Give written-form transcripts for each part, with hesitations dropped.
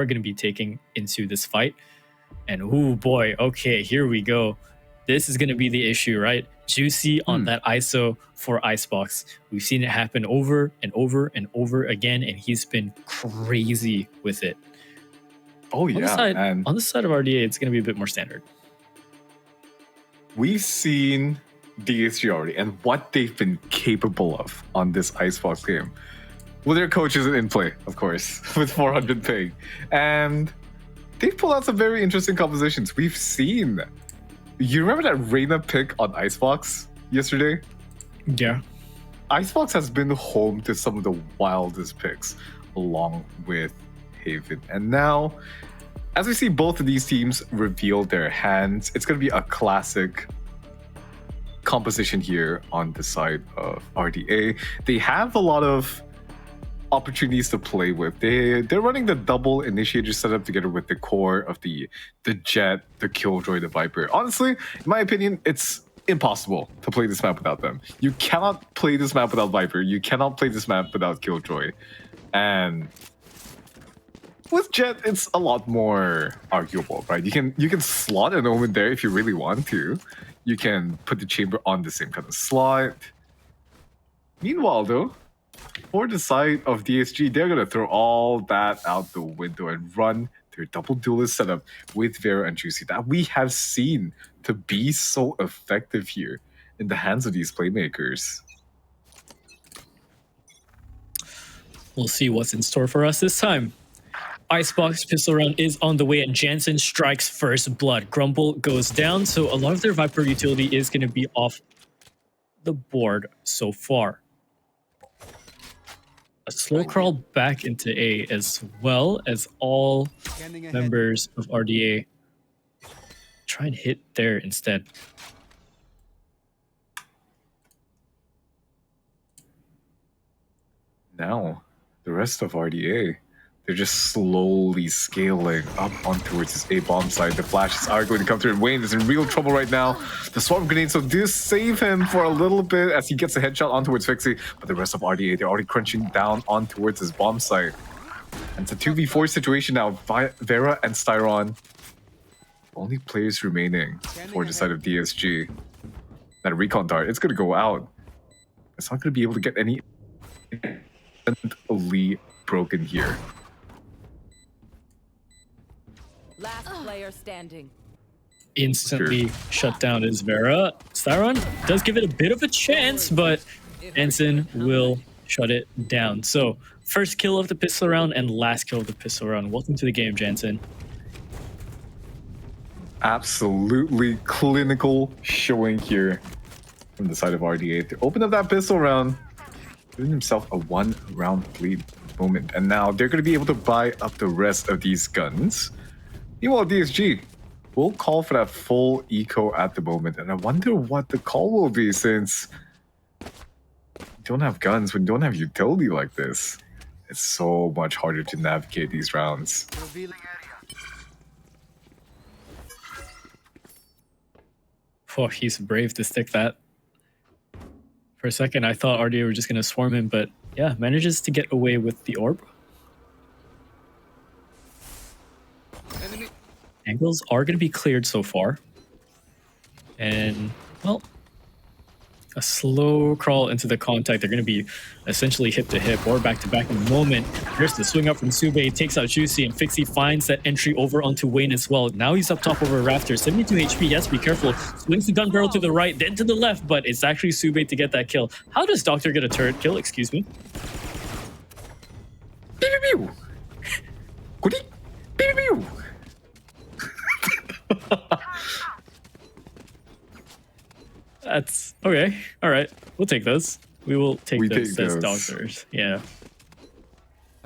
we're going to be taking into this fight. And oh boy, okay, here we go. This is going to be the issue, right? Juicy on that ISO for Icebox. We've seen it happen over and over and over again, and he's been crazy with it. Oh yeah, on the side of RDA, it's going to be a bit more standard. We've seen DSG already and what they've been capable of on this Icebox game. Well, their coach isn't in play, of course, with 400 ping. And they've pulled out some very interesting compositions. We've seen... You remember that Reyna pick on Icebox yesterday? Yeah. Icebox has been home to some of the wildest picks, along with Haven. And now, as we see both of these teams reveal their hands, it's going to be a classic composition here on the side of RDA. They have a lot of opportunities to play with. They're running the double initiator setup together with the core of the Jet, the Killjoy, the Viper. Honestly, in my opinion, it's impossible to play this map without them. You cannot play this map without Viper. You cannot play this map without Killjoy. And with Jet, it's a lot more arguable, right? You can slot an Omen there if you really want to. You can put the chamber on the same kind of slot. Meanwhile, though, for the side of DSG, they're going to throw all that out the window and run their double duelist setup with Vera and Juicy that we have seen to be so effective here in the hands of these playmakers. We'll see what's in store for us this time. Icebox pistol round is on the way, and Jansen strikes first blood. Grumble goes down, so a lot of their Viper utility is going to be off the board so far. A slow crawl back into A, as well as all members of RDA try and hit there instead. Now, the rest of RDA, they're just slowly scaling up on towards this A-bomb side. The flashes are going to come through, and Wayne is in real trouble right now. The swarm grenades will do save him for a little bit as he gets a headshot on towards Fixie, but the rest of RDA, they're already crunching down on towards his bomb site. And it's a 2v4 situation now. Vera and Styron, only players remaining for the side of DSG. That recon dart, it's going to go out. It's not going to be able to get any instantly broken here. Last player standing. Instantly shut down is Vera. Styron does give it a bit of a chance, but Ensign will shut it down. So, first kill of the pistol round and last kill of the pistol round. Welcome to the game, Jansen. Absolutely clinical showing here from the side of RDA to open up that pistol round, giving himself a 1-round lead moment. And now they're going to be able to buy up the rest of these guns. Meanwhile, DSG will call for that full eco at the moment, and I wonder what the call will be since we don't have guns, we don't have utility like this. It's so much harder to navigate these rounds. Oh, he's brave to stick that. For a second, I thought RDA were just going to swarm him, but yeah, manages to get away with the orb. Angles are going to be cleared so far. And, well, a slow crawl into the contact. They're going to be essentially hip to hip or back to back in the moment. Here's the swing up from Sube, takes out Juicy, and Fixie finds that entry over onto Wayne as well. Now he's up top over a rafter. 72 HP, he has to be careful. Swings the gun barrel to the right, then to the left, but it's actually Sube to get that kill. How does Doctor get a turret kill? Excuse me. Pew pew pew! Goody! Pew pew pew! That's okay. All right, we'll take those. We will take those as doctors. Yeah.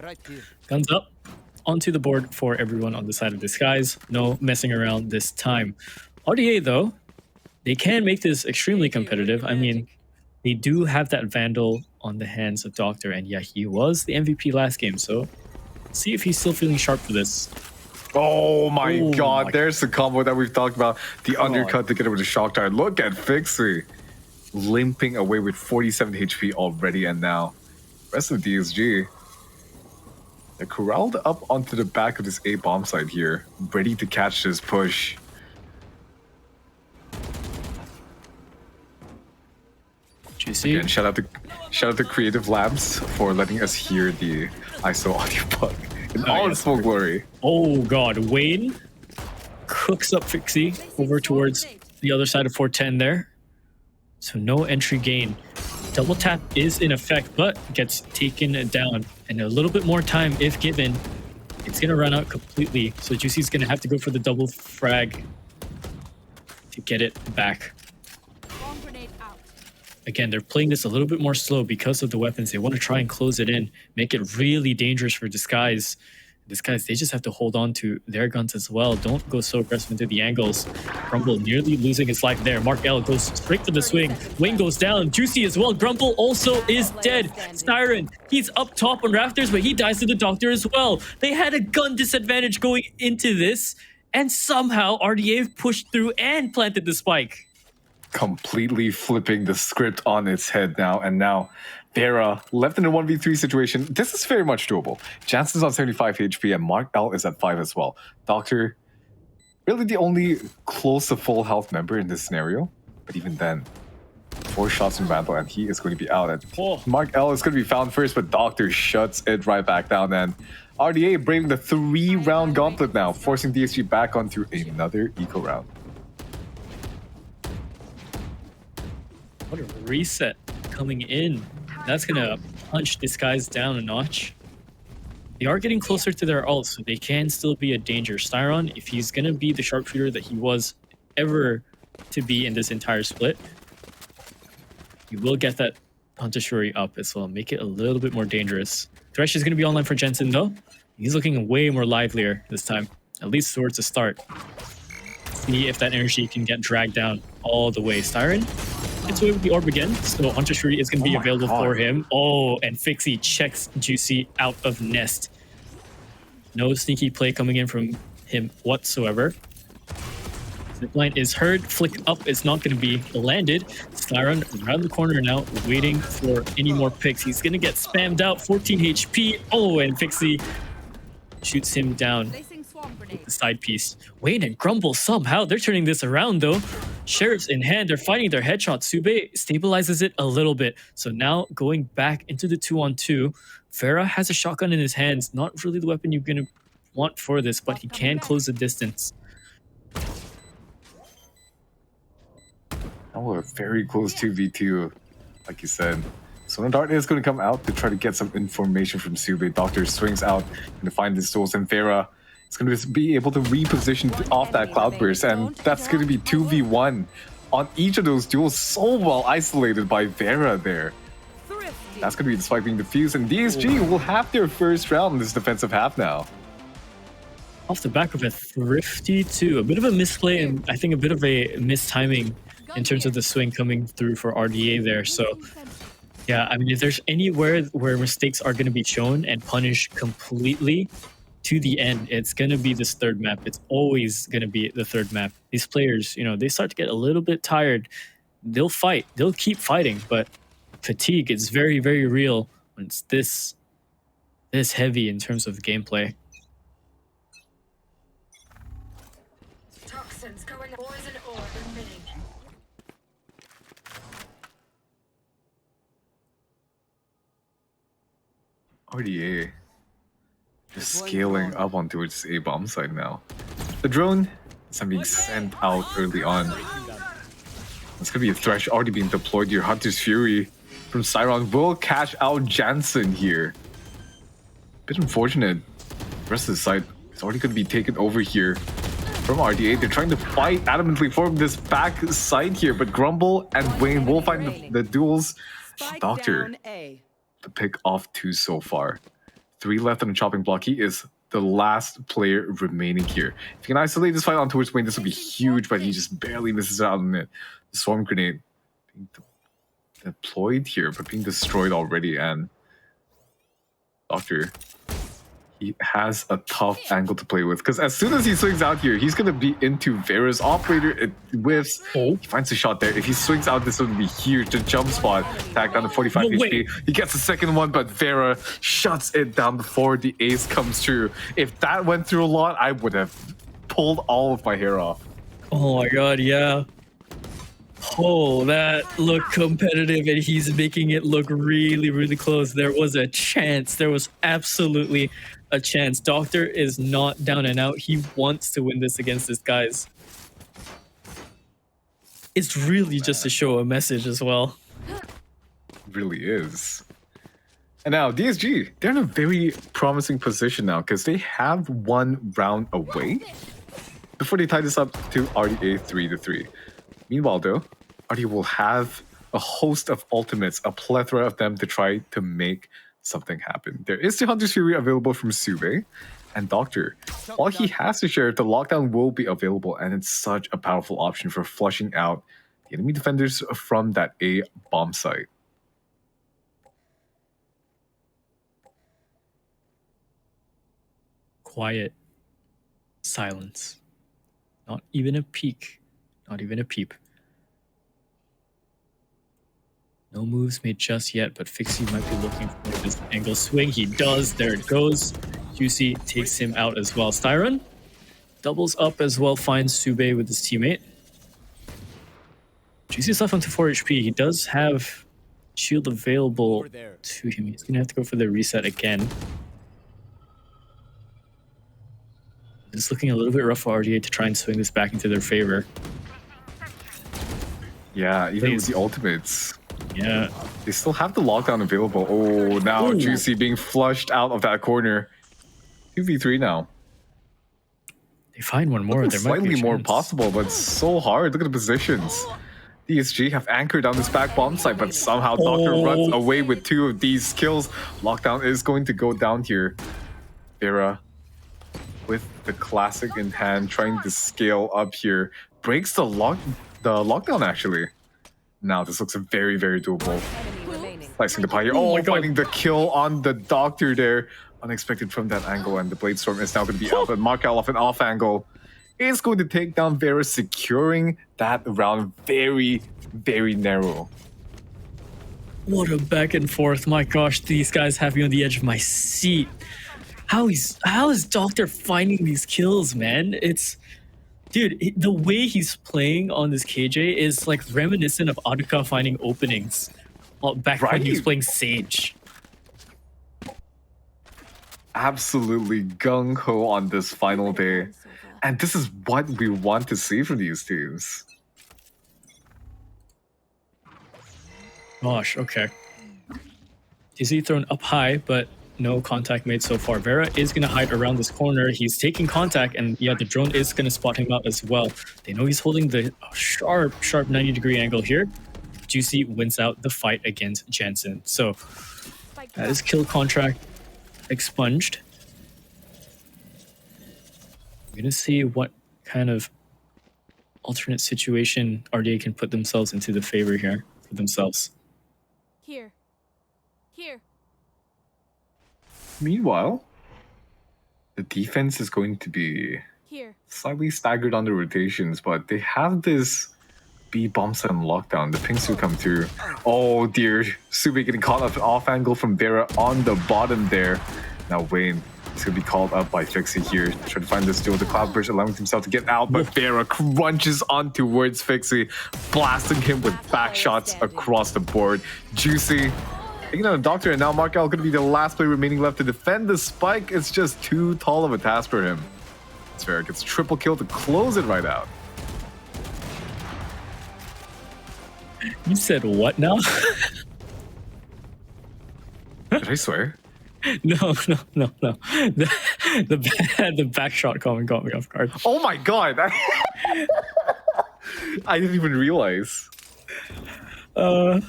Right here. Guns up onto the board for everyone on the side of Disguise. No messing around this time. RDA though, they can make this extremely competitive. I mean, they do have that Vandal on the hands of Doctor, and yeah, he was the MVP last game. So, let's see if he's still feeling sharp for this. Oh my god, there's the combo that we've talked about. The undercut together with the shock dart. Look at Fixie limping away with 47 HP already, and now rest of DSG, they're They're corralled up onto the back of this A bomb site here, ready to catch this push. Juicy. Again, shout out to Creative Labs for letting us hear the ISO audio bug in all its full glory. Oh god, Wayne cooks up Fixie over towards the other side of 410 there. So no entry gain. Double tap is in effect, but gets taken down. And a little bit more time, if given, it's going to run out completely. So Juicy's going to have to go for the double frag to get it back. Again, they're playing this a little bit more slow because of the weapons. They want to try and close it in, make it really dangerous for Disguise. Disguise, they just have to hold on to their guns as well. Don't go so aggressive into the angles. Grumble nearly losing his life there. Mark L goes straight to the swing. Wayne goes down. Juicy as well. Grumble also is dead. Siren, he's up top on rafters, but he dies to the doctor as well. They had a gun disadvantage going into this, and somehow RDA pushed through and planted the spike. Completely flipping the script on its head now, and now Vera left in a 1v3 situation. This is very much doable. Jansen's on 75 HP and Mark L is at 5 as well. Doctor, really the only close to full health member in this scenario, but even then, 4 shots in Vandal and he is going to be out. And Mark L is going to be found first, but Doctor shuts it right back down. And RDA braving the 3-round gauntlet now, forcing DSG back onto another eco round. What a reset coming in. That's going to punch Disguise down a notch. They are getting closer to their ult, so they can still be a danger. Styron, if he's going to be the sharpshooter that he was ever to be in this entire split, you will get that Hunter Shuri up as well. Make it a little bit more dangerous. Thresh is going to be online for Jensen, though. He's looking way more livelier this time, at least towards the start. See if that energy can get dragged down all the way. Styron gets away with the orb again, so Hunter Shuri is going to be available for him. Oh, and Fixie checks Juicy out of nest. No sneaky play coming in from him whatsoever. Zipline is heard. Flick up is not going to be landed. Styron around the corner now, waiting for any more picks. He's going to get spammed out. 14 HP. Oh, and Fixie shoots him down with the side piece. Wayne and Grumble somehow, they're turning this around though. Sheriffs in hand, they're finding their headshot. Sube stabilizes it a little bit. So now going back into the 2-on-2, Vera has a shotgun in his hands. Not really the weapon you're going to want for this, but he can close the distance. Now we're very close to V2, like you said. So Dart is going to come out to try to get some information from Sube. Doctor swings out to find his tools, and Vera is going to be able to reposition off that Cloudburst, and that's going to be 2v1 on each of those duels. So well isolated by Vera there. That's going to be the spike being defused, and DSG will have their first round in this defensive half now. Off the back of a thrifty too. A bit of a misplay and I think a bit of a mistiming in terms of the swing coming through for RDA there. So yeah, I mean, if there's anywhere where mistakes are going to be shown and punished completely to the end, it's going to be this third map. It's always going to be the third map. These players, you know, they start to get a little bit tired. They'll fight. They'll keep fighting, but fatigue is very, very real when it's this heavy in terms of gameplay. Toxins going poison orb emitting. RDA just scaling up onto its A bomb side now. The drone is being sent out early on. It's gonna be a Thresh already being deployed here. Hunter's Fury from Siron will cash out Jansen here. Bit unfortunate. The rest of the side is already gonna be taken over here from RDA. They're trying to fight adamantly for this back side here, but Grumble and Wayne will find the duels. Doctor, the pick off 2 so far. 3 left on the chopping block. He is the last player remaining here. If you can isolate this fight on towards Wayne, this will be huge, but he just barely misses out on it. The swarm grenade being deployed here, but being destroyed already, and Doctor He has a tough angle to play with because as soon as he swings out here, he's gonna be into Vera's operator. It whiffs. Oh. He finds a shot there. If he swings out, this would be huge. The jump spot, tag down to 45 No HP. way. He gets the second one, but Vera shuts it down before the ace comes through. If that went through a lot, I would have pulled all of my hair off. Oh my god, yeah. Oh, that looked competitive, and he's making it look really, really close. There was a chance. There was absolutely a chance. Doctor is not down and out. He wants to win this against this guys. It's really just to show a message as well. Really is. And now DSG, they're in a very promising position now because they have one round away before they tie this up to RDA 3-3. Meanwhile, though, RDA will have a host of ultimates, a plethora of them to try to make something happen. There is the Hunter's Fury available from Sube and Doctor. All he has to share, the lockdown will be available, and it's such a powerful option for flushing out the enemy defenders from that A bomb site. Quiet. Silence. Not even a peek. Not even a peep. No moves made just yet, but Fixie might be looking for this angle swing. He does. There it goes. Juicy takes him out as well. Styron doubles up as well, finds Sube with his teammate. Juicy's left onto 4 HP. He does have shield available to him. He's going to have to go for the reset again. It's looking a little bit rough for RDA to try and swing this back into their favor. Yeah, even Please. with the ultimates. Yeah. They still have the lockdown available. Oh, now Ooh. Juicy being flushed out of that corner. 2v3 now. They find one more. There might be Slightly a more chance. possible, but so hard. Look at the positions. DSG have anchored down this back bomb site, but somehow Doctor runs away with 2 of these kills. Lockdown is going to go down here. Vera, with the classic in hand, trying to scale up here. Breaks the lockdown, actually. Now this looks very, very doable. Enemy remaining. Slicing the pie here. Oh Oh, my God. finding the kill on the Doctor there. Unexpected from that angle, and the Blade Storm is now going to be out. But Markel off an off angle is going to take down Vera, securing that round very, very narrow. What a back and forth. My gosh, these guys have me on the edge of my seat. How is Doctor finding these kills, man? Dude, the way he's playing on this KJ is like reminiscent of Aduka finding openings back when he was Right. playing Sage. Absolutely gung-ho on this final day. And this is what we want to see from these teams. Gosh, okay. Dizzy thrown up high, but no contact made so far. Vera is going to hide around this corner. He's taking contact, and yeah, the drone is going to spot him out as well. They know he's holding the sharp 90-degree angle here. Juicy wins out the fight against Jensen. So that is kill contract expunged. We're going to see what kind of alternate situation RDA can put themselves into the favor here for themselves. Here. Here. Meanwhile, the defense is going to be Here. slightly staggered on the rotations, but they have this B bomb set on lockdown. The pings will come through. Oh dear, Sube getting caught up off angle from Vera on the bottom there. Now Wayne is going to be called up by Fixie here. Trying to find this duel. The Cloudburst allowing himself to get out, but Vera crunches on towards Fixie, blasting him with back shots across the board. Juicy taking out the Doctor, and now Markel going to be the last player remaining left to defend the spike. It's just too tall of a task for him. Vera gets triple kill to close it right out. You said what now? Did I swear? No. The back shot comment got me off guard. Oh my god! I didn't even realize. Oh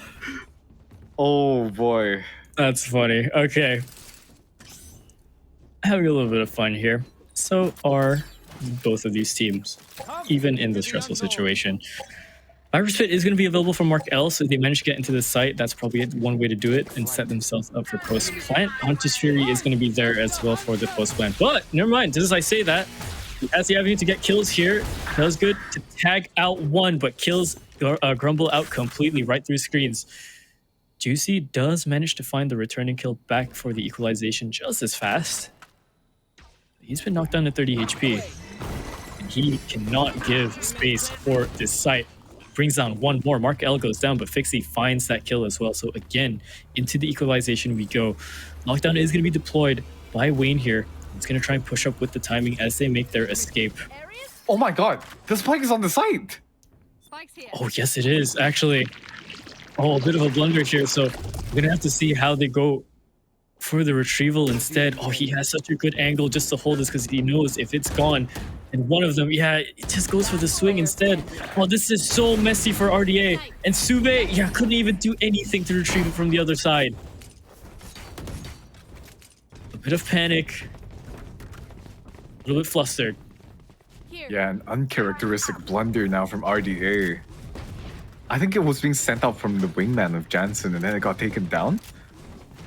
boy. That's funny. Okay. Having a little bit of fun here. So are both of these teams, even in this stressful situation. Virus Pit is going to be available for Mark L, so if they manage to get into the site, that's probably one way to do it and set themselves up for post plant. Hunter's Fury is going to be there as well for the post plant, but never mind. Just as I say that, he has the avenue to get kills here. That was good to tag out one, but kills Grumble out completely right through screens. Juicy does manage to find the returning kill back for the equalization just as fast. He's been knocked down to 30 HP. And he cannot give space for this site. Brings down one more. Mark L goes down, but Fixie finds that kill as well. So again, into the equalization we go. Lockdown is going to be deployed by Wayne here. He's going to try and push up with the timing as they make their escape. Oh my god, the spike is on the site. Oh, yes, it is, actually. Oh, a bit of a blunder here. So we're going to have to see how they go for the retrieval instead. Oh, he has such a good angle just to hold this because he knows if it's gone. And one of them, yeah, it just goes for the swing instead. Oh, this is so messy for RDA. And Sube, yeah, couldn't even do anything to retrieve it from the other side. A bit of panic. A little bit flustered. Yeah, an uncharacteristic blunder now from RDA. I think it was being sent out from the wingman of Jansen and then it got taken down.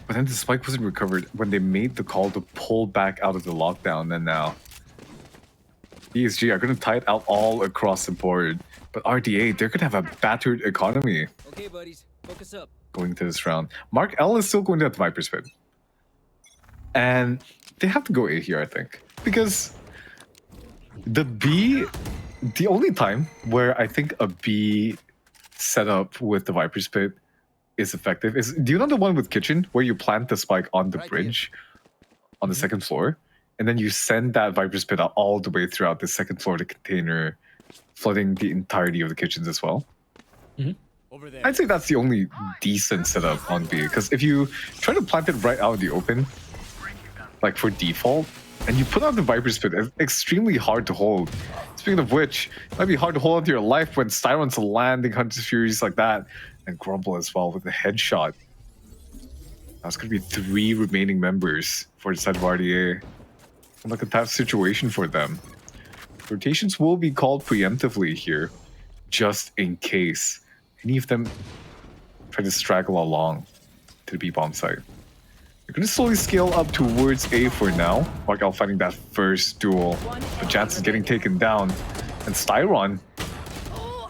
But then the spike wasn't recovered when they made the call to pull back out of the lockdown, and now VSG are going to tie it out all across the board. But RDA, they're going to have a battered economy. Okay, buddies, focus up. Going to this round. Mark L is still going to have the Viper's Pit. And they have to go A here, I think. Because the B, the only time where I think a B setup with the Viper's Pit is effective is, do you know the one with Kitchen where you plant the spike on the bridge on the second floor? And then you send that Viper's Pit out all the way throughout the second floor of the container, flooding the entirety of the kitchens as well? Over there. I'd say that's the only decent setup on B, because if you try to plant it right out in the open, like for default, and you put out the Viper's Pit, it's extremely hard to hold. Speaking of which, it might be hard to hold onto your life when Styron's landing Hunter's Furies like that, and Grumble as well with a headshot. That's going to be 3 remaining members for the side of RDA. And look at that situation for them. Rotations will be called preemptively here, just in case any of them try to straggle along to the B-bomb site. They're going to slowly scale up towards A for now. Mark L fighting that first duel. But Jansen's getting taken down. And Styron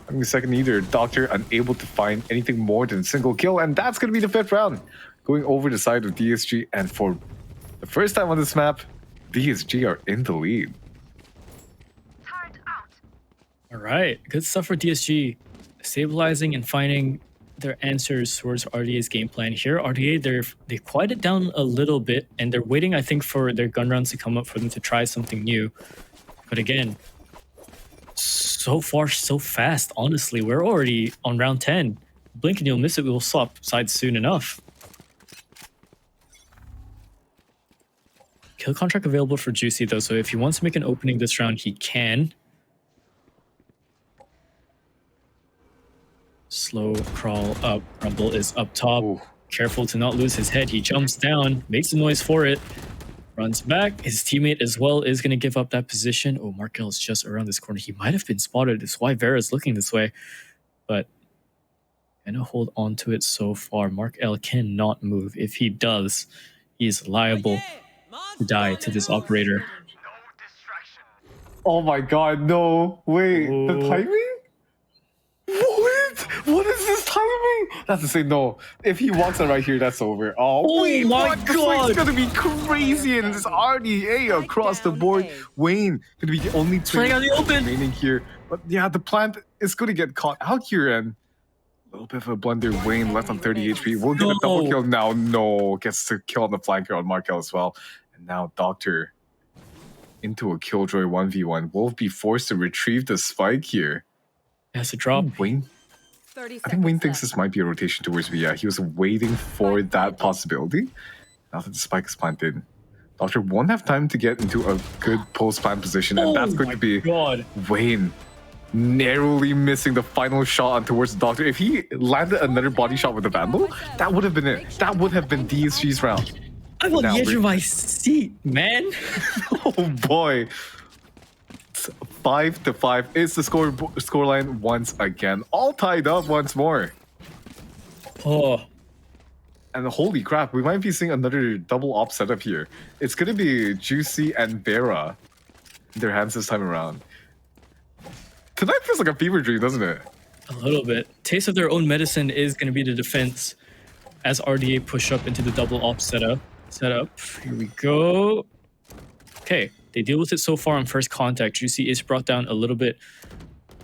having the second either. Doctor unable to find anything more than a single kill. And that's going to be the 5th round. Going over the side of DSG. And for the first time on this map, DSG are in the lead. All right, good stuff for DSG. Stabilizing and finding their answers towards RDA's game plan here. RDA, they quieted down a little bit, and they're waiting, I think, for their gun rounds to come up for them to try something new. But again, so far, so fast, honestly. We're already on round 10. Blink and you'll miss it. We will swap sides soon enough. Kill contract available for Juicy, though, so if he wants to make an opening this round, he can. Slow crawl up. Rumble is up top. Ooh. Careful to not lose his head. He jumps down, makes a noise for it, runs back. His teammate as well is going to give up that position. Oh, Mark L is just around this corner. He might have been spotted. That's why Vera's looking this way. But gonna hold on to it so far. Mark L cannot move. If he does, he is liable to die to this operator. Oh my god, no. Wait, the timing? What? What is this timing? That's to say no. If he walks out right here, that's over. Oh, wait, my what? god. It's gonna be crazy in this RDA across the board. Wayne gonna be the only Playing out the open. remaining here. But yeah, the plant is gonna get caught out here, and a little bit of a blunder. Wayne left on 30 HP. We'll get a double kill now. No, gets to kill on the flanker on Markel as well. And now Doctor into a Killjoy 1v1. Will be forced to retrieve the spike here. Has to drop. Wayne, 30 I think Wayne seconds thinks left. this might be a rotation towards me. Yeah, he was waiting for that possibility. Now that the spike is planted, Doctor won't have time to get into a good post-plant position, and that's going to be God. Wayne narrowly missing the final shot on towards the Doctor. If he landed another body shot with the Vandal, that would have been it. That would have been DSG's round. I'm on Now the edge we're- of my seat, man. Oh boy. It's 5-5. It's the scoreline once again. All tied up once more. Oh, And holy crap, we might be seeing another double op setup here. It's gonna be Juicy and Vera in their hands this time around. Tonight feels like a fever dream, doesn't it? a little bit. Taste of their own medicine is going to be the defense as RDA push up into the double op setup. Here we go. Okay, they deal with it so far on first contact. Juicy is brought down a little bit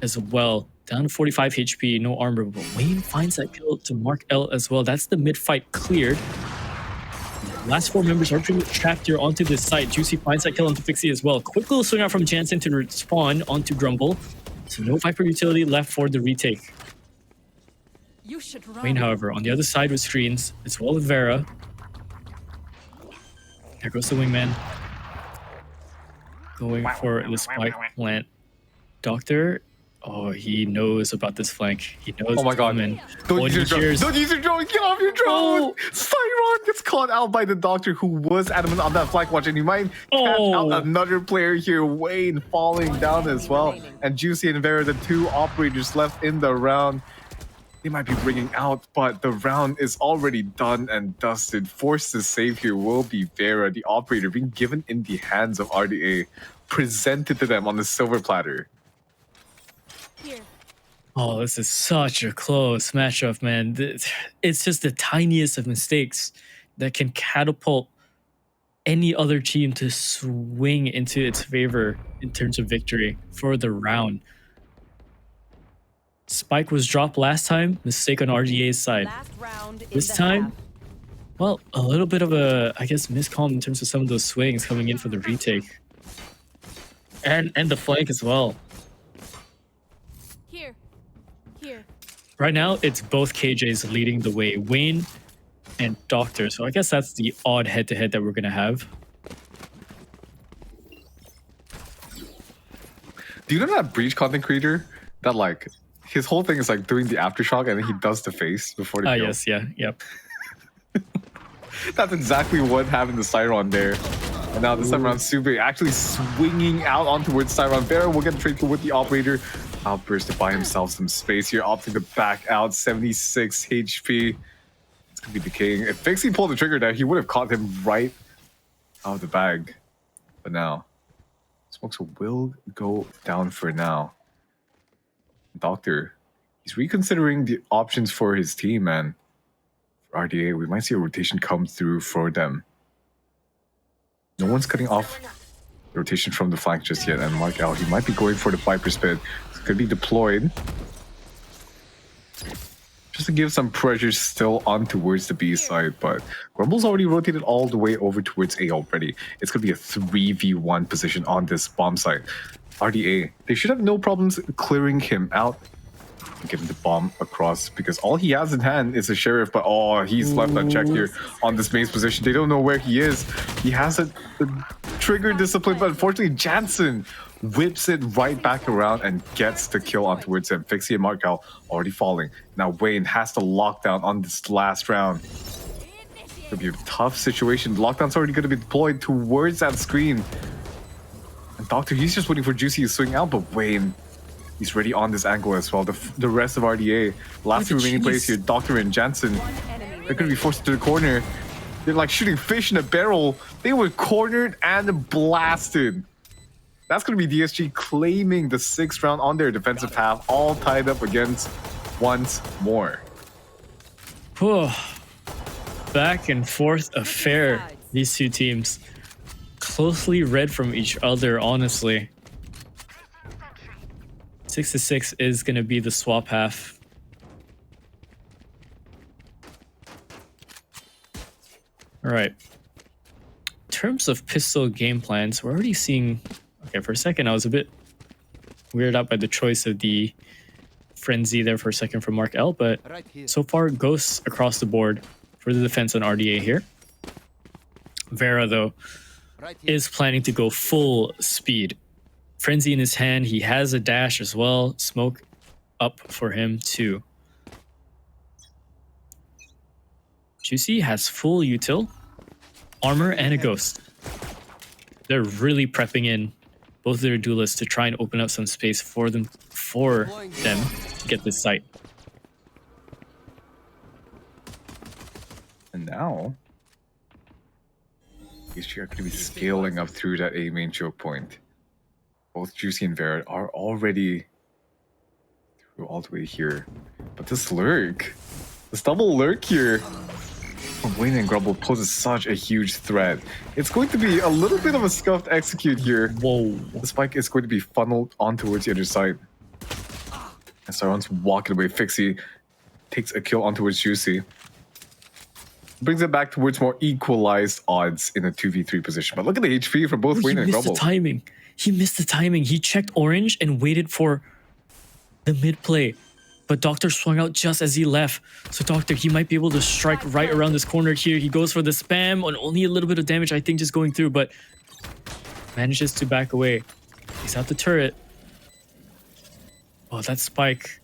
as well. Down to 45 HP, no armor. But Wayne finds that kill to Mark L as well. That's the mid fight cleared. Last four members are pretty much trapped here onto this site. Juicy finds that kill onto Fixie as well. Quick little swing out from Jansen to respawn onto Grumble. So no Viper utility left for the retake. You should run. Wayne, however, on the other side with screens, as well with Vera. There goes the wingman. Going for the spike plant. Doctor, oh, he knows about this flank. He knows. Oh my it's god. coming. Don't All use he your drone. hears- Don't use your drone. Get off your drone. Oh. Cyron gets caught out by the Doctor, who was adamant on that flank watch, and you might catch Oh. out another player here. Wayne falling down as well. And Juicy and Vera, the two operators left in the round. They might be bringing out, but the round is already done and dusted. Forced to save here will be Vera, the operator, being given in the hands of RDA, presented to them on the silver platter. Here. Oh, this is such a close matchup, man. It's just the tiniest of mistakes that can catapult any other team to swing into its favor in terms of victory for the round. Spike was dropped last time, mistake on RDA's side. Last round in This the time, half. well, a little bit of a, I guess, miscom in terms of some of those swings coming in for the retake. And the flank as well. Here. Here. Right now, it's both KJs leading the way, Wayne and Doctor. So I guess that's the odd head-to-head that we're going to have. Do you know that Breach content creator that like his whole thing is like doing the aftershock and then he does the face before the Ah, kill? yes, yeah, yep. That's exactly what happened to Cyron there. And now this time around, Sube actually swinging out on towards Cyron. Vera will get the trade kill with the operator. Outburst to buy himself some space here, opting to back out. 76 HP. It's gonna be the king. If Fixie pulled the trigger there, he would have caught him right out of the bag. But now, Smokes will go down for now. Doctor, he's reconsidering the options for his team, man. For RDA, we might see a rotation come through for them. No one's cutting off the rotation from the flank just yet, and Mark L, he might be going for the Viper Spit. It could be deployed. Just to give some pressure still on towards the B side, but Grumble's already rotated all the way over towards A already. It's going to be a 3v1 position on this bomb site. RDA, they should have no problems clearing him out and getting the bomb across, because all he has in hand is a Sheriff, but oh, he's left unchecked here on this main position. They don't know where he is. He has a trigger discipline, but unfortunately Jansen whips it right back around and gets the kill on towards him. Fixie and Markel already falling. Now Wayne has to lock down on this last round. It'll be a tough situation. Lockdown's already going to be deployed towards that screen. And Doctor, he's just waiting for Juicy to swing out, but Wayne, he's ready on this angle as well. The rest of RDA, last two remaining players here, Doctor and Jansen, they're going to be forced to the corner. They're like shooting fish in a barrel. They were cornered and blasted. That's going to be DSG claiming the 6th round on their defensive half, all tied up against once more. Whew. Back and forth affair, these two teams. Closely read from each other, honestly. 6-6 is going to be the swap half. All right. In terms of pistol game plans, we're already seeing... Okay, for a second, I was a bit weirded out by the choice of the Frenzy there for a second from Mark L, but Right here. so far, ghosts across the board for the defense on RDA here. Vera, though, Right here. is planning to go full speed. Frenzy in his hand, he has a dash as well. Smoke up for him too. Juicy has full util, armor, and a ghost. They're really prepping in both of their duelists to try and open up some space for them to get this site. And now, VCT are going to be scaling up through that A main choke point. Both Juicy and Vera are already through all the way here. But this double lurk here from Wayne and Grumble poses such a huge threat. It's going to be a little bit of a scuffed execute here. Whoa. The spike is going to be funneled on towards the other side. And Sauron's walking away. Fixie takes a kill on towards Juicy. Brings it back towards more equalized odds in a 2v3 position. But look at the HP from both Wayne and Grumble. He missed the timing. He checked orange and waited for the mid play. But Doctor swung out just as he left. So Doctor, he might be able to strike right around this corner here. He goes for the spam on only a little bit of damage, I think, just going through, but manages to back away. He's out the turret. Oh, that spike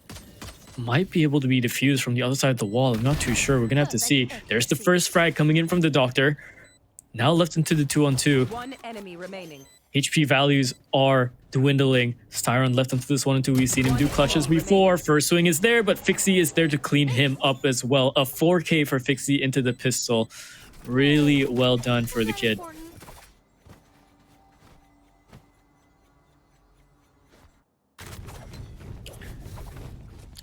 might be able to be defused from the other side of the wall. I'm not too sure. We're gonna have to see. There's the first frag coming in from the Doctor. Now left into the 2-on-2. One enemy remaining. HP values are dwindling. Styron left into this 1-on-2. We've seen him do clutches before. First swing is there, but Fixie is there to clean him up as well. A 4K for Fixie into the pistol. Really well done for the kid.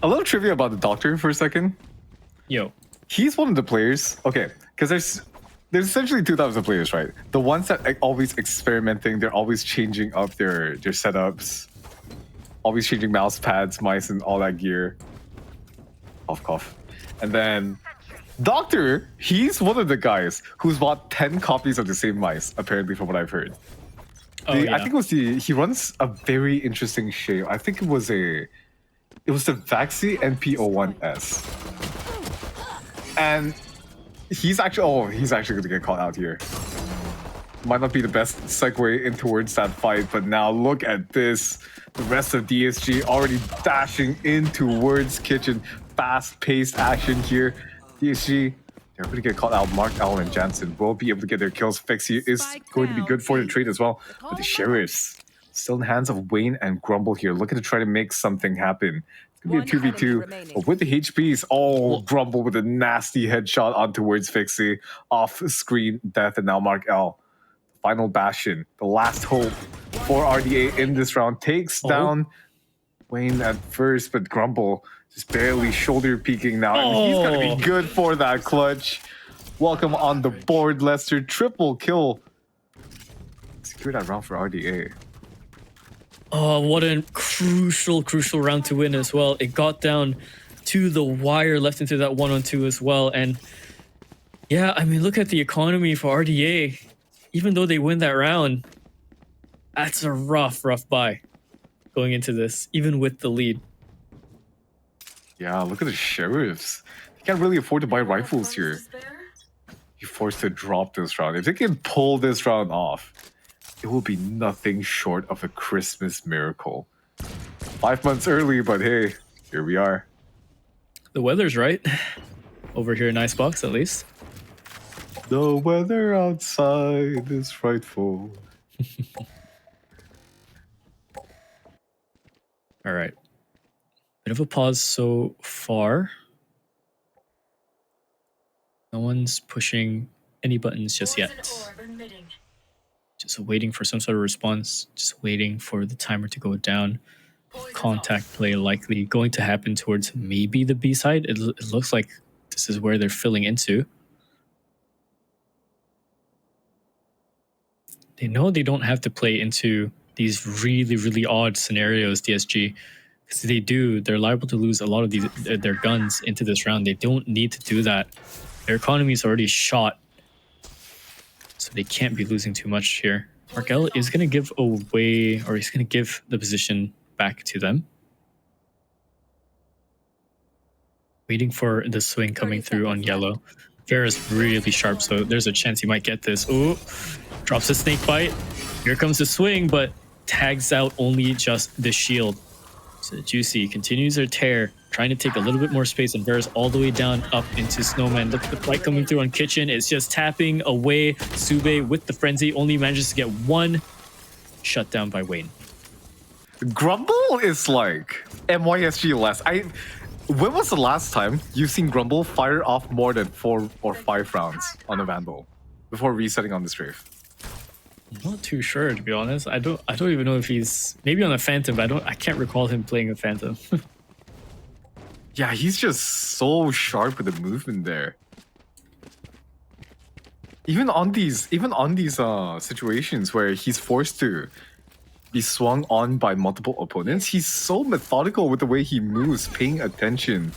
A little trivia about the Doctor for a second. Yo. He's one of the players. Okay, because there's essentially two types of players, right? The ones that are always experimenting, they're always changing up their setups, always changing mouse pads, mice, and all that gear. Cough, cough. And then Doctor, he's one of the guys who's bought 10 copies of the same mice, apparently, from what I've heard. Yeah. I think it was he runs a very interesting shape. I think it was the Vaxi NP01S. And he's actually going to get caught out here. Might not be the best segue in towards that fight, but now look at this. The rest of DSG already dashing in towards Kitchen. Fast-paced action here. DSG, they're going to get caught out. Mark, Al, and Jansen will be able to get their kills. Fixie is going to be good for the trade as well. But the Sheriffs still in the hands of Wayne and Grumble here, looking to try to make something happen. It's going to be a 2v2, but with the HPs, Grumble with a nasty headshot on towards Fixie. Off-screen death, and now Mark L. Final bastion, the last hope for RDA in this round, takes down Wayne at first, but Grumble just barely shoulder peeking now. And he's going to be good for that clutch. Welcome on the board, Lester. Triple kill. Secure that round for RDA. Oh, what a crucial round to win as well. It got down to the wire, left into that 1-on-2 as well. And yeah, I mean, look at the economy for RDA. Even though they win that round, that's a rough buy going into this, even with the lead. Yeah, look at the Sheriffs. They can't really afford to buy rifles here. You're forced to drop this round. If they can pull this round off, it will be nothing short of a Christmas miracle. 5 months early, but hey, here we are. The weather's right. Over here in Icebox, at least. The weather outside is frightful. All right. Bit of a pause so far. No one's pushing any buttons just yet. Just waiting for some sort of response. Just waiting for the timer to go down. Contact play likely going to happen towards maybe the B side. It looks like this is where they're filling into. They know they don't have to play into these really odd scenarios, DSG. Because if they do, they're liable to lose a lot of their guns into this round. They don't need to do that. Their economy is already shot. So they can't be losing too much here. Markel is going to give away, or he's going to give the position back to them. Waiting for the swing coming through on yellow. Vera's really sharp, so there's a chance he might get this. Ooh, drops a snake bite. Here comes the swing, but tags out only just the shield. So Juicy continues their tear, trying to take a little bit more space, and Vera's all the way down up into Snowman. Look at the fight coming through on Kitchen. It's just tapping away. Sube with the frenzy only manages to get one shut down by Wayne. Grumble is like MYSG less. When was the last time you've seen Grumble fire off more than 4 or 5 rounds on a Vandal before resetting on this Rave? I'm not too sure, to be honest. I don't even know if he's maybe on a Phantom, but I can't recall him playing a Phantom. Yeah, he's just so sharp with the movement there. Even on these situations where he's forced to be swung on by multiple opponents, he's so methodical with the way he moves, paying attention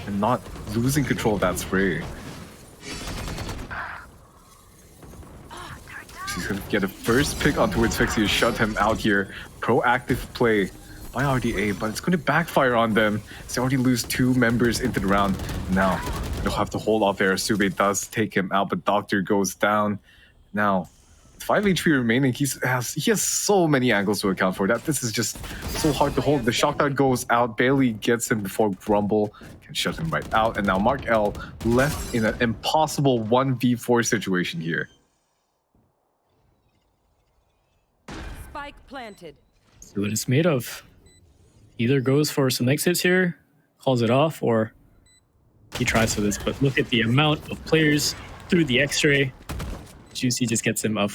and not losing control of that spray. He's gonna get a first pick on towards Fixie to shut him out here. Proactive play by RDA, but it's going to backfire on them. They already lose 2 members into the round. Now, they'll have to hold off there. Sube does take him out, but Doctor goes down. Now, with 5 HP remaining, he has so many angles to account for that. This is just so hard to hold. The shock dart goes out, barely gets him before Grumble can shut him right out. And now Mark L left in an impossible 1v4 situation here. Spike planted. See what it's made of. Either goes for some exits here, calls it off, or he tries for this. But look at the amount of players through the X-ray. Juicy just gets him up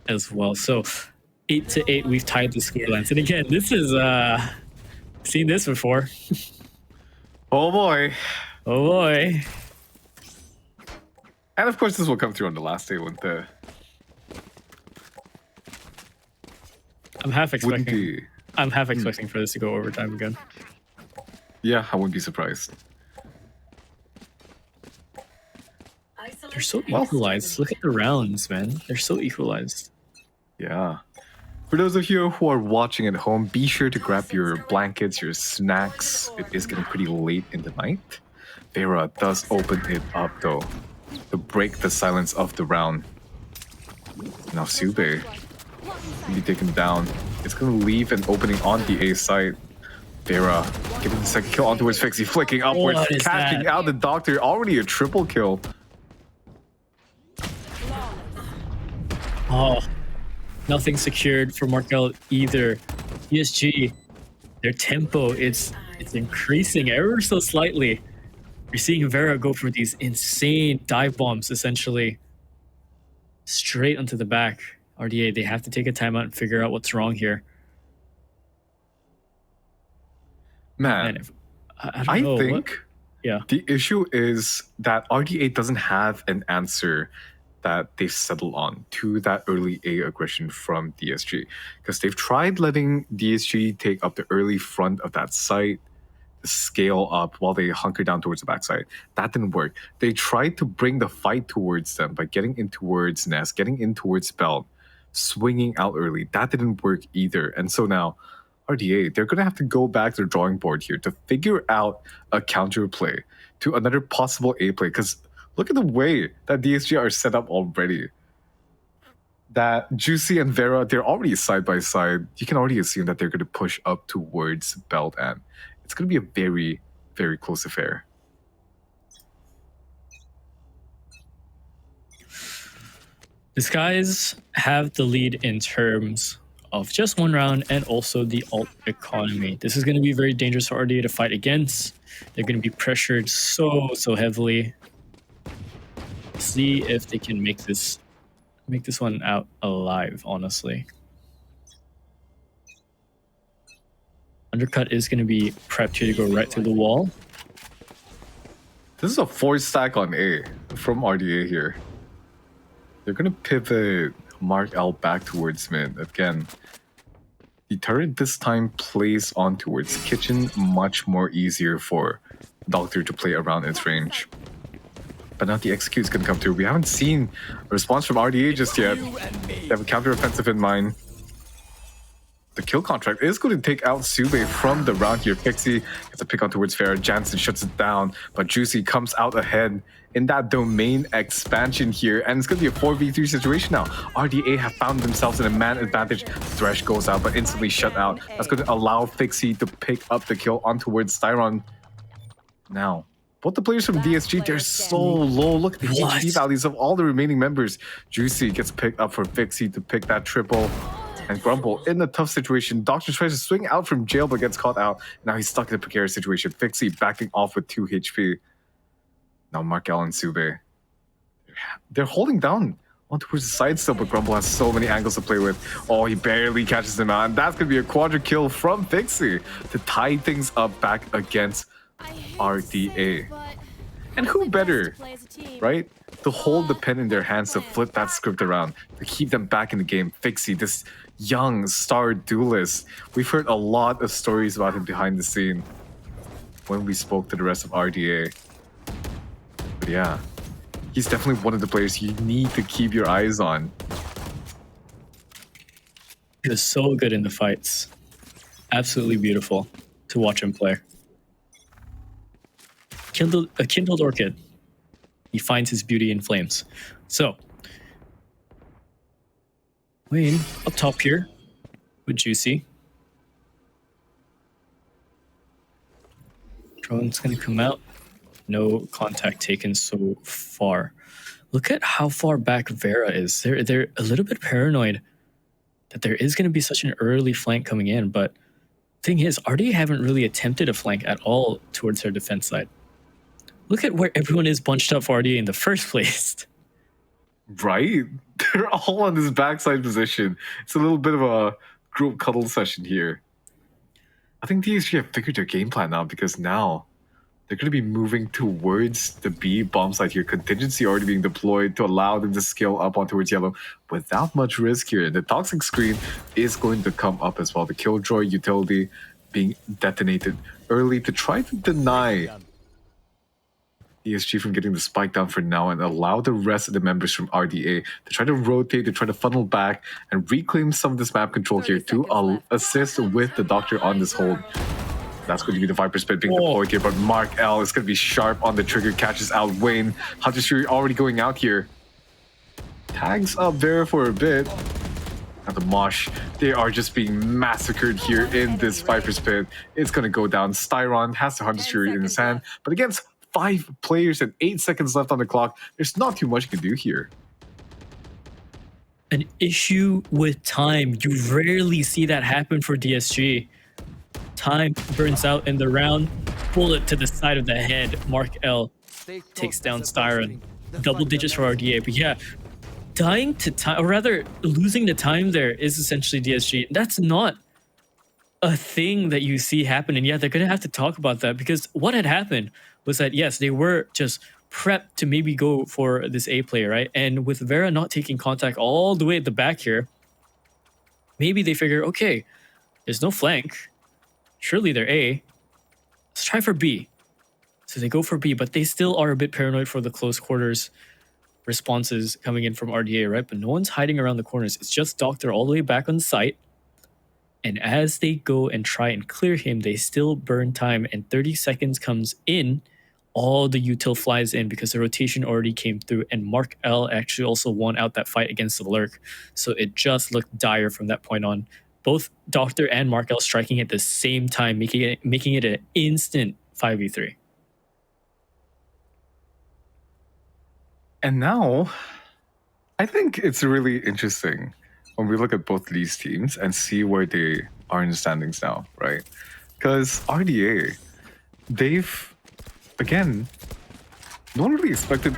as well. So 8-8, we've tied the scorelines. And again, this is seen this before. Oh boy. Oh boy. And of course, this will come through on the last day with the. I'm half Wouldn't expecting. be. I'm half expecting for this to go overtime again. Yeah, I wouldn't be surprised. They're so equalized. Look at the rounds, man. They're so equalized. Yeah. For those of you who are watching at home, be sure to grab your blankets, your snacks. It is getting pretty late in the night. Vera does open it up though, to break the silence of the round. Now Sube can be taken down. It's going to leave an opening on the A side. Vera getting the second kill onto his Fixie, flicking upwards, What is catching that? out the Doctor. Already a triple kill. Oh, nothing secured for Markel either. PSG, their tempo, it's increasing ever so slightly. You're seeing Vera go for these insane dive bombs, essentially. Straight onto the back. RDA, they have to take a timeout and figure out what's wrong here. Man, And if, I don't know, think yeah. the issue is that RDA doesn't have an answer that they've settled on to that early A aggression from DSG. Because they've tried letting DSG take up the early front of that site, scale up while they hunker down towards the backside. That didn't work. They tried to bring the fight towards them by getting in towards Nest, getting in towards Belt, swinging out early. That didn't work either. And so now, RDA, they're going to have to go back to the drawing board here to figure out a counter play to another possible A play. Because look at the way that DSG are set up already. That Juicy and Vera, they're already side by side. You can already assume that they're going to push up towards Belt, and it's going to be a very, very close affair. The Skies have the lead in terms of just one round and also the alt economy. This is going to be very dangerous for RDA to fight against. They're going to be pressured so heavily. See if they can make this one out alive, honestly. Undercut is going to be prepped here to go right through the wall. This is a 4-stack on A from RDA here. They're going to pivot Mark L back towards mid. Again, the turret this time plays on towards kitchen, much more easier for Doctor to play around its range. But now the execute's going to come through. We haven't seen a response from RDA just yet. They have a counter-offensive in mind. The kill contract is going to take out Sube from the round here. Pixie gets a pick on towards Farah. Jansen shuts it down, but Juicy comes out ahead in that domain expansion here. And it's going to be a 4v3 situation now. RDA have found themselves in a man advantage. Thresh goes out, but instantly shut out. That's going to allow Fixie to pick up the kill on towards Styron. Now, both the players from DSG, they're so low. Look at the HP values of all the remaining members. Juicy gets picked up for Fixie to pick that triple. And Grumble in a tough situation. Doctor tries to swing out from jail but gets caught out. Now he's stuck in a precarious situation. Fixie backing off with 2 HP. Now Markel and Sube. They're holding down on towards the side still, but Grumble has so many angles to play with. Oh, he barely catches him out. And that's going to be a quadra kill from Fixie to tie things up back against RDA. And who better, right? To hold the pen in their hands, to flip that script around, to keep them back in the game. Fixie, this young star duelist. We've heard a lot of stories about him behind the scene when we spoke to the rest of RDA. But yeah, he's definitely one of the players you need to keep your eyes on. He was so good in the fights. Absolutely beautiful to watch him play. A kindled orchid. He finds his beauty in flames. So, Wayne up top here with Juicy. Drone's gonna come out. No contact taken so far. Look at how far back Vera is. They're a little bit paranoid that there is gonna be such an early flank coming in, but thing is, RDA haven't really attempted a flank at all towards their defense side. Look at where everyone is bunched up for RDA in the first place. Right? They're all on this backside position. It's a little bit of a group cuddle session here. I think DSG have figured their game plan out because now they're going to be moving towards the B bomb site here. Contingency already being deployed to allow them to scale up on towards yellow without much risk here. The toxic screen is going to come up as well. The Killjoy utility being detonated early to try to deny ESG from getting the spike down for now and allow the rest of the members from RDA to try to rotate, to try to funnel back and reclaim some of this map control here to assist with the Doctor on this hold. That's going to be the Viper Spit being deployed here, but Mark L is going to be sharp on the trigger, catches out Wayne. Hunter's Fury already going out here. Tags up there for a bit. Now the Mosh, they are just being massacred here in this Viper Spit. It's going to go down. Styron has the Hunter's Fury in his hand, but against 5 players and 8 seconds left on the clock, there's not too much you can do here. An issue with time. You rarely see that happen for DSG. Time burns out in the round. Bullet to the side of the head. Mark L takes down Styron. Double digits for RDA. But yeah, dying to time, or rather losing the time there is essentially DSG. That's not a thing that you see happen. And yeah, they're going to have to talk about that because what had happened was that, yes, they were just prepped to maybe go for this A play, right? And with Vera not taking contact all the way at the back here, maybe they figure, okay, there's no flank. Surely they're A. Let's try for B. So they go for B, but they still are a bit paranoid for the close quarters responses coming in from RDA, right? But no one's hiding around the corners. It's just Doctor all the way back on site. And as they go and try and clear him, they still burn time. And 30 seconds comes in. All the util flies in because the rotation already came through. And Mark L actually also won out that fight against the Lurk. So it just looked dire from that point on. Both Doctor and Mark L striking at the same time, making it an instant 5v3. And now, I think it's really interesting when we look at both these teams and see where they are in the standings now, right? Because RDA, they've, again, no one really expected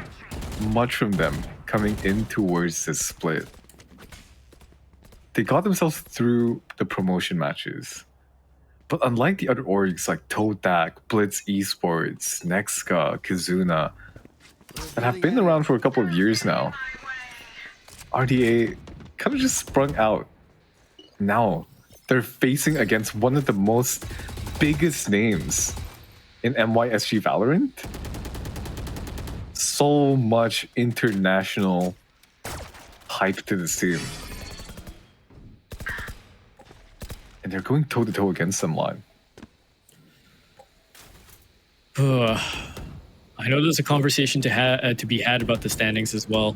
much from them coming in towards this split. They got themselves through the promotion matches. But unlike the other orgs like Todak, Blitz Esports, Nexka, Kizuna, that have been around for a couple of years now, RDA kind of just sprung out. Now, they're facing against one of the most biggest names in MYSG Valorant. So much international hype to this team. And they're going toe-to-toe against them live. I know there's a conversation to be had about the standings as well,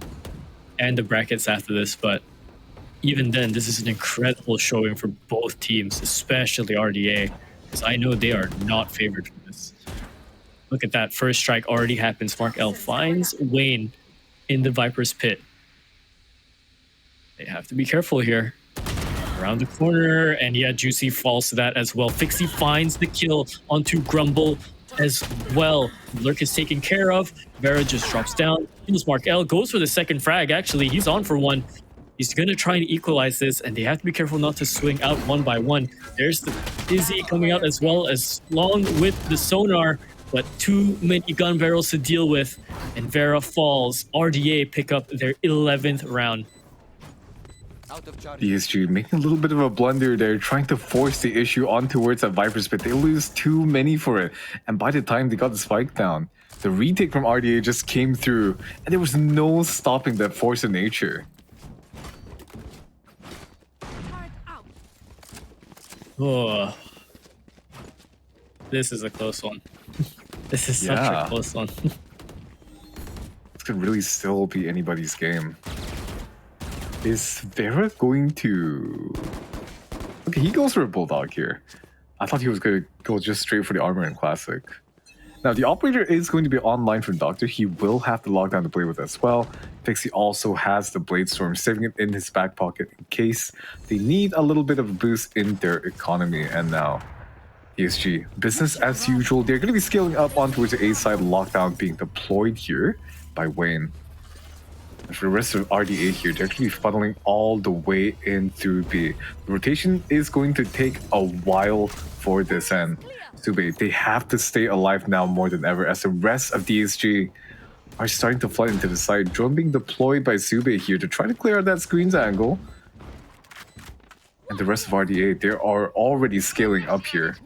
and the brackets after this, but even then, this is an incredible showing for both teams, especially RDA, because I know they are not favored for this. Look at that, first strike already happens. Mark L finds Wayne in the Viper's pit. They have to be careful here. Around the corner, and yeah, Juicy falls to that as well. Fixie finds the kill onto Grumble as well. Lurk is taken care of. Vera just drops down. Markel goes for the second frag, actually. He's on for one. He's going to try and equalize this, and they have to be careful not to swing out one by one. There's the Izzy coming out as well, as long with the sonar, but too many gun barrels to deal with, and Vera falls. RDA pick up their 11th round. Out of charge. VSG making a little bit of a blunder there, trying to force the issue on towards that Viper's Pit. They lose too many for it, and by the time they got the spike down, the retake from RDA just came through, and there was no stopping that force of nature. Turret out. Oh, this is a close one. This is such Yeah. a close one. This could really still be anybody's game. Is Vera going to... Okay, he goes for a Bulldog here. I thought he was going to go just straight for the Armor in Classic. Now, the Operator is going to be online from Doctor. He will have to lock down the Blade with as well. Fixie also has the Blade Storm, saving it in his back pocket in case they need a little bit of a boost in their economy. And now, ESG, business as usual. They're going to be scaling up on towards the A side, lockdown being deployed here by Wayne. And for the rest of RDA here, they're going to be funneling all the way in through B. The rotation is going to take a while for this, and Sube, they have to stay alive now more than ever as the rest of DSG are starting to flood into the side. Drone being deployed by Sube here to try to clear out that screen's angle. And the rest of RDA, they are already scaling up here.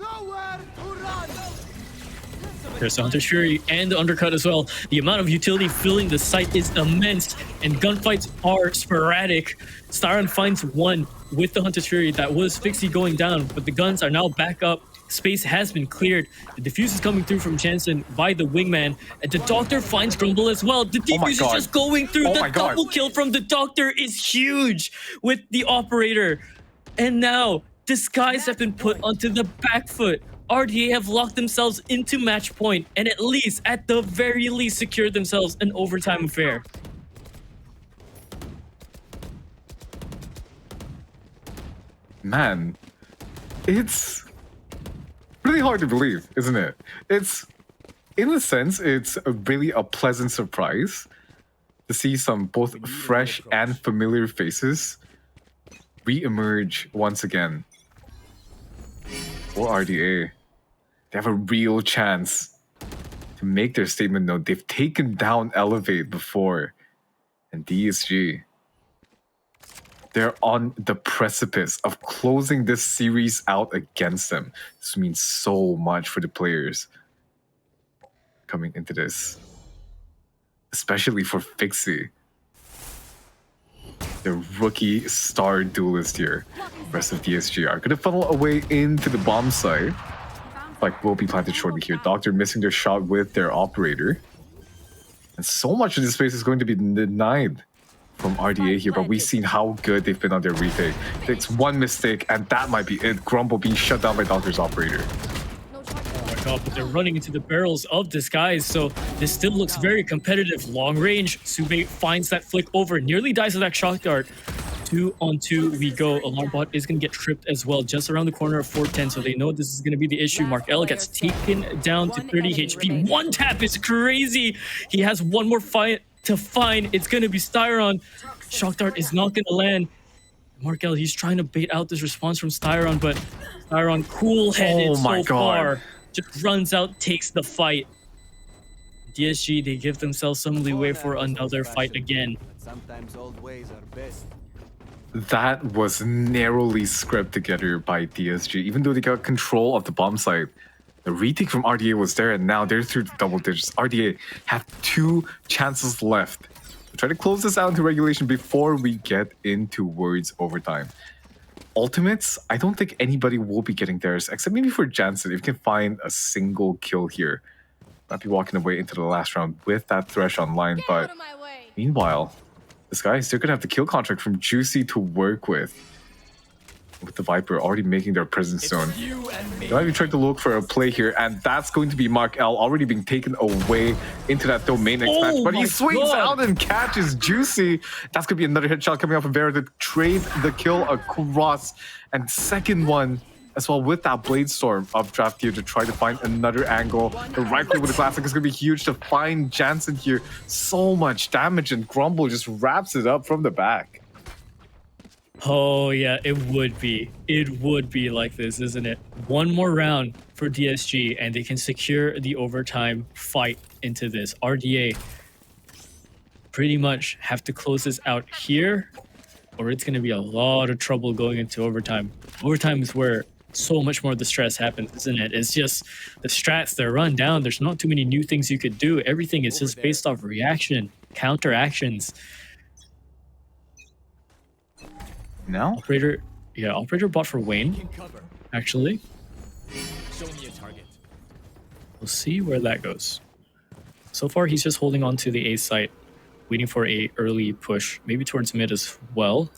There's the Hunter's Fury and the Undercut as well. The amount of utility filling the site is immense, and gunfights are sporadic. Styron finds one with the Hunter's Fury. That was Fixie going down, but the guns are now back up. Space has been cleared. The defuse is coming through from Jansen by the Wingman, and the Doctor finds Grumble as well. The defuse is God. just going through. Oh The my God. double kill from the Doctor is huge with the Operator. And now, Disguise have been put onto the back foot. RDA have locked themselves into match point and at the very least, secured themselves an overtime affair. Man, it's really hard to believe, isn't it? It's, in a sense, it's really a pleasant surprise to see some both fresh and familiar faces re-emerge once again. For RDA, they have a real chance to make their statement known. They've taken down Elevate before, and DSG, they're on the precipice of closing this series out against them. This means so much for the players coming into this, especially for Fixie, the rookie star duelist here. The rest of DSG are going to funnel away into the bomb site. Like, will be planted shortly here. Doctor missing their shot with their Operator. And so much of this space is going to be denied from RDA here, but we've seen how good they've been on their retake. Takes one mistake, and that might be it. Grumble being shut down by Doctor's Operator. Oh my god, but they're running into the barrels of Disguise, so this still looks very competitive. Long range, Sube finds that flick over, nearly dies with that shock dart. 2-on-2 we go. Alarm bot is going to get tripped as well, just around the corner of 410, so they know this is going to be the issue. Markel gets taken down to 30 HP. One tap is crazy. He has one more fight to find. It's going to be Styron. Shock dart is not going to land. Markel, he's trying to bait out this response from Styron, but Styron, cool-headed Oh my so God. far, just runs out, takes the fight. DSG, they give themselves some leeway for another fight again. Sometimes old ways are best. That was narrowly scrubbed together by DSG. Even though they got control of the bomb site, the retake from RDA was there, and now they're through the double digits. RDA have 2 chances left to try to close this out into regulation before we get in towards overtime. Ultimates, I don't think anybody will be getting theirs, except maybe for Jansen. If you can find a single kill here, might be walking away into the last round with that Thresh online. Get But out of my way. meanwhile, this guy, they're going to have the kill contract from Juicy to work with. with the Viper already making their presence zone. You and me. They might be trying to look for a play here, and that's going to be Mark L already being taken away into that domain expansion. But he my swings God. out and catches Juicy. That's going to be another headshot coming off of Vera to trade the kill across. And second one as well with that Blade Storm of Draft here to try to find another angle. The right click with the classic is going to be huge to find Jansen here. So much damage, and Grumble just wraps it up from the back. Oh yeah, it would be. It would be like this, isn't it? One more round for DSG, and they can secure the overtime fight into this. RDA pretty much have to close this out here, or it's going to be a lot of trouble going into overtime. Overtime is where so much more of the stress happens, isn't it? It's just the strats, they're run down. There's not too many new things you could do. Everything is just based off reaction, counter actions. Now? Operator bought for Wayne, Taking cover. actually. Show me a target. We'll see where that goes. So far, he's just holding on to the A site, waiting for a early push, maybe towards mid as well.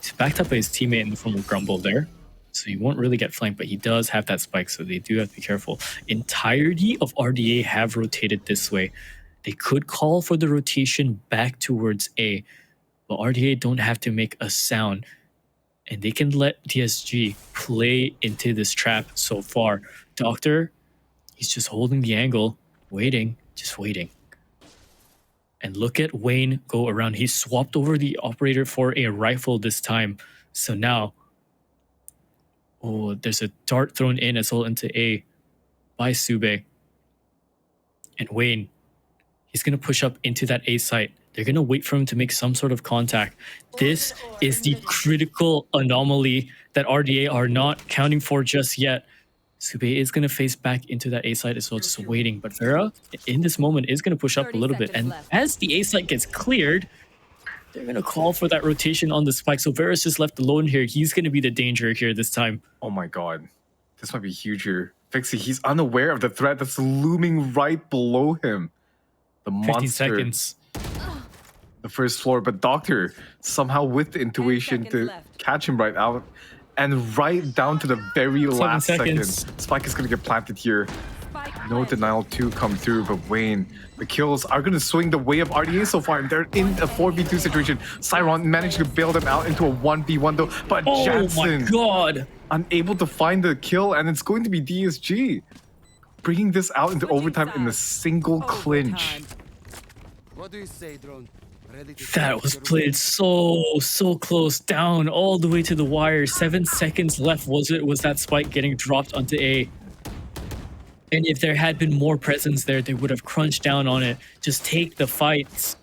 He's backed up by his teammate in the form of Grumble there, so he won't really get flanked, but he does have that spike, so they do have to be careful. Entirety of RDA have rotated this way. They could call for the rotation back towards A, but RDA don't have to make a sound, and they can let DSG play into this trap so far. Doctor, he's just holding the angle, waiting, just waiting. And look at Wayne go around. He swapped over the operator for a rifle this time. So now, oh, there's a dart thrown in as well into A by Sube. And Wayne, he's going to push up into that A site. They're going to wait for him to make some sort of contact. This is the critical anomaly that RDA are not counting for just yet. Sube is going to face back into that A site as well, just waiting. But Vera, in this moment, is going to push up a 30 little bit. seconds And left. as the A site gets cleared, they're going to call for that rotation on the spike. So Vera's just left alone here. He's going to be the danger here this time. Oh my god. This might be huge here. Fixie, he's unaware of the threat that's looming right below him. The 15 monster. seconds. The first floor, but Doctor somehow with the intuition seconds to left. catch him right out and right down to the very last seconds. second. Spike is going to get planted here. Spike No planted. denial to come through, but Wayne, the kills are going to swing the way of RDA so far, and they're in a 4v2 situation. Siron managed to bail them out into a 1v1 though, but Oh Jansen my god. unable to find the kill, and it's going to be DSG bringing this out into Switching overtime in a sides. single clinch. Overtime. What do you say, drone? Ready to That was take played so close, down all the way to the wire. 7 seconds left, was it? Was that spike getting dropped onto A? And if there had been more presence there, they would have crunched down on it. Just take the fights,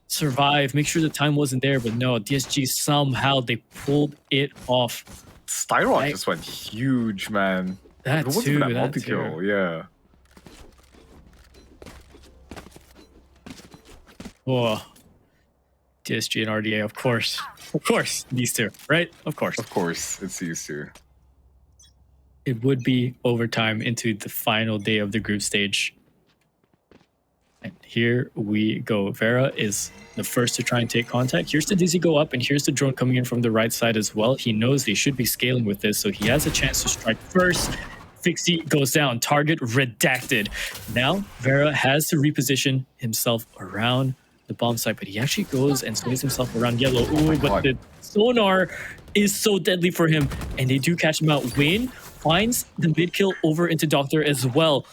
survive, make sure the time wasn't there. But no, DSG somehow they pulled it off. Styron Right. just went huge, man. That It wasn't too, that that multi-kill, too. yeah. Oh, DSG and RDA, of course, these two, right? Of course. Of course, it's used to. It would be overtime into the final day of the group stage. And here we go. Vera is the first to try and take contact. Here's the Dizzy go up, and here's the drone coming in from the right side as well. He knows they should be scaling with this, so he has a chance to strike first. Fixie goes down. Target redacted. Now, Vera has to reposition himself around the bomb site, but he actually goes and swings himself around yellow. Ooh, but God. the sonar is so deadly for him, and they do catch him out. Wayne finds the mid kill over into Doctor as well,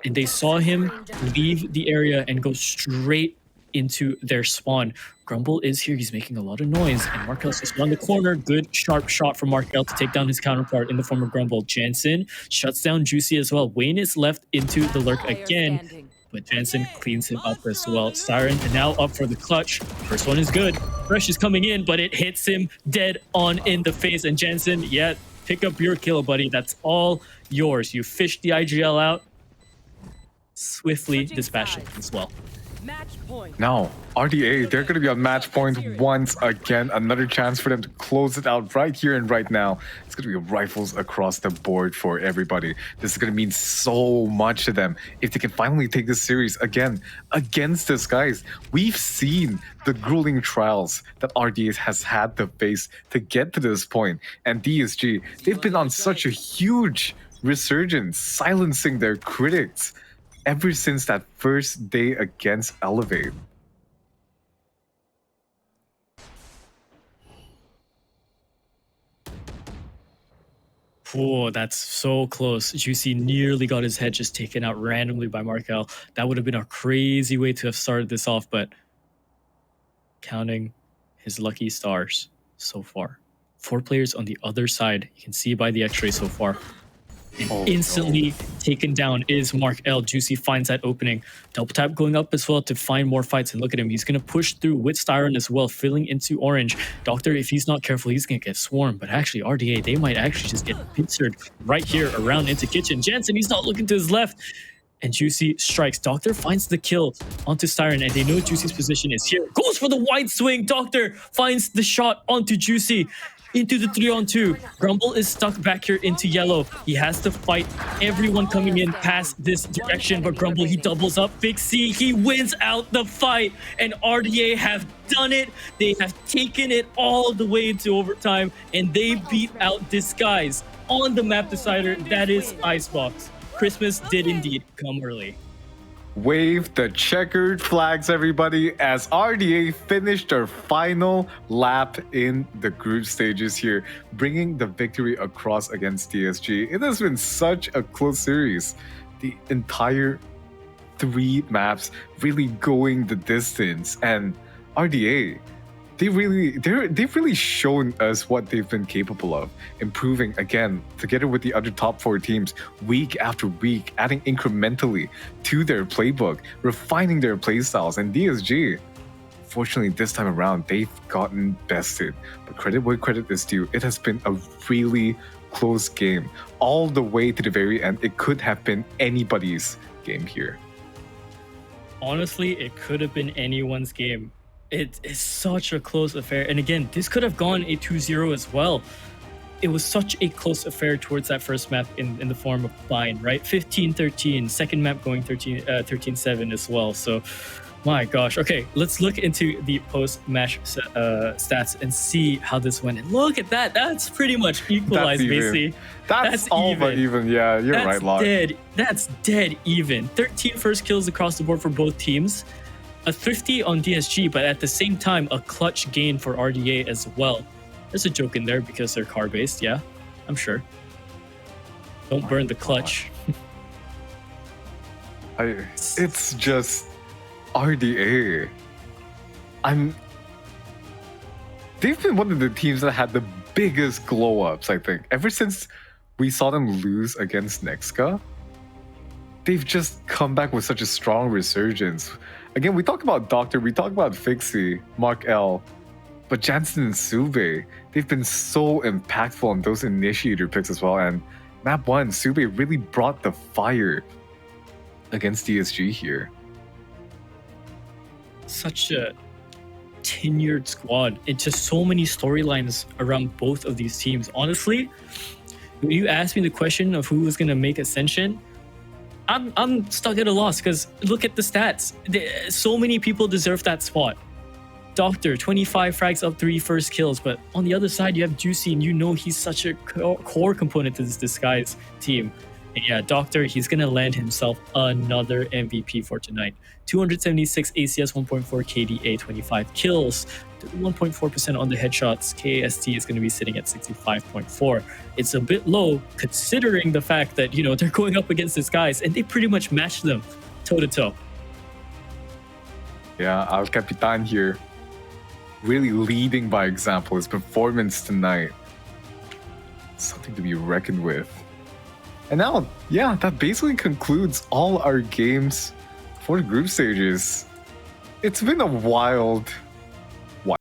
and they saw him leave the area and go straight into their spawn. Grumble is here. He's making a lot of noise, and Markel's just around the corner. Good sharp shot from Markel to take down his counterpart in the form of Grumble. Jansen shuts down Juicy as well. Wayne is left into the lurk Player again, standing. but Jansen cleans him up as well. Siren now up for the clutch. First one is good. Fresh is coming in, but it hits him dead on in the face. And Jansen, yeah, pick up your kill, buddy. That's all yours. You fished the IGL out. Swiftly Switching dispatched it sides. as well. Match point. Now, RDA, they're going to be on match point once again. Another chance for them to close it out right here and right now. It's going to be rifles across the board for everybody. This is going to mean so much to them if they can finally take this series again against this, guys. We've seen the grueling trials that RDA has had to face to get to this point. And DSG, they've been on such a huge resurgence, silencing their critics ever since that first day against Elevate. Oh, that's so close. Juicy nearly got his head just taken out randomly by Markel. That would have been a crazy way to have started this off, but counting his lucky stars so far. 4 players on the other side. You can see by the x-ray so far. And instantly taken down is Mark L. Juicy finds that opening. Double tap going up as well to find more fights. And look at him. He's going to push through with Styron as well, filling into orange. Doctor, if he's not careful, he's going to get swarmed. But actually, RDA, they might actually just get pincered right here around into kitchen. Jansen, he's not looking to his left. And Juicy strikes. Doctor finds the kill onto Styron. And they know Juicy's position is here. Goes for the wide swing. Doctor finds the shot onto Juicy. Into the 3-on-2. Grumble is stuck back here into yellow. He has to fight everyone coming in past this direction, but Grumble, he doubles up. Big C, he wins out the fight, and RDA have done it. They have taken it all the way into overtime, and they beat out Disguise on the map decider. That is Icebox. Christmas did indeed come early. Wave the checkered flags, everybody, as RDA finished their final lap in the group stages here, bringing the victory across against DSG. It has been such a close series. The entire 3 maps really going the distance, and RDA, they've really shown us what they've been capable of, improving again together with the other top 4 teams week after week, adding incrementally to their playbook, refining their playstyles. And DSG, fortunately this time around, they've gotten bested, but credit where credit is due. It has been a really close game all the way to the very end. It could have been anybody's game here. Honestly, it could have been anyone's game. It is such a close affair. And again, this could have gone a 2-0 as well. It was such a close affair towards that first map in the form of Bind, right? 15-13, second map going 13-7 as well. So, my gosh. Okay, let's look into the post-match stats and see how this went. And look at that. That's pretty much equalized, basically. That's all even. But even. Yeah, you're right, Locke. That's dead even. 13 first kills across the board for both teams. A thrifty on DSG, but at the same time, a clutch gain for RDA as well. There's a joke in there because they're car-based, yeah, I'm sure. Don't burn the clutch. It's just RDA. They've been one of the teams that had the biggest glow-ups, I think. Ever since we saw them lose against Nexka, they've just come back with such a strong resurgence. Again, we talk about Doctor, we talk about Fixie, Mark L, but Jansen and Sube, they've been so impactful on those initiator picks as well. And map 1, Sube really brought the fire against DSG here. Such a tenured squad. It's just so many storylines around both of these teams. Honestly, when you asked me the question of who was going to make Ascension, I'm stuck at a loss because look at the stats. So many people deserve that spot. Doctor, 25 frags up 3 first kills, but on the other side you have Juicy, and you know he's such a core component to this Disguise team. And yeah, Doctor, he's gonna land himself another MVP for tonight. 276 ACS, 1.4 KDA, 25 kills, 1.4% on the headshots. KAST is going to be sitting at 65.4. It's a bit low considering the fact that, you know, they're going up against these guys and they pretty much match them toe to toe. Yeah, Al Capitan here, really leading by example. His performance tonight, something to be reckoned with. And now, yeah, that basically concludes all our games for the group stages. It's been a wild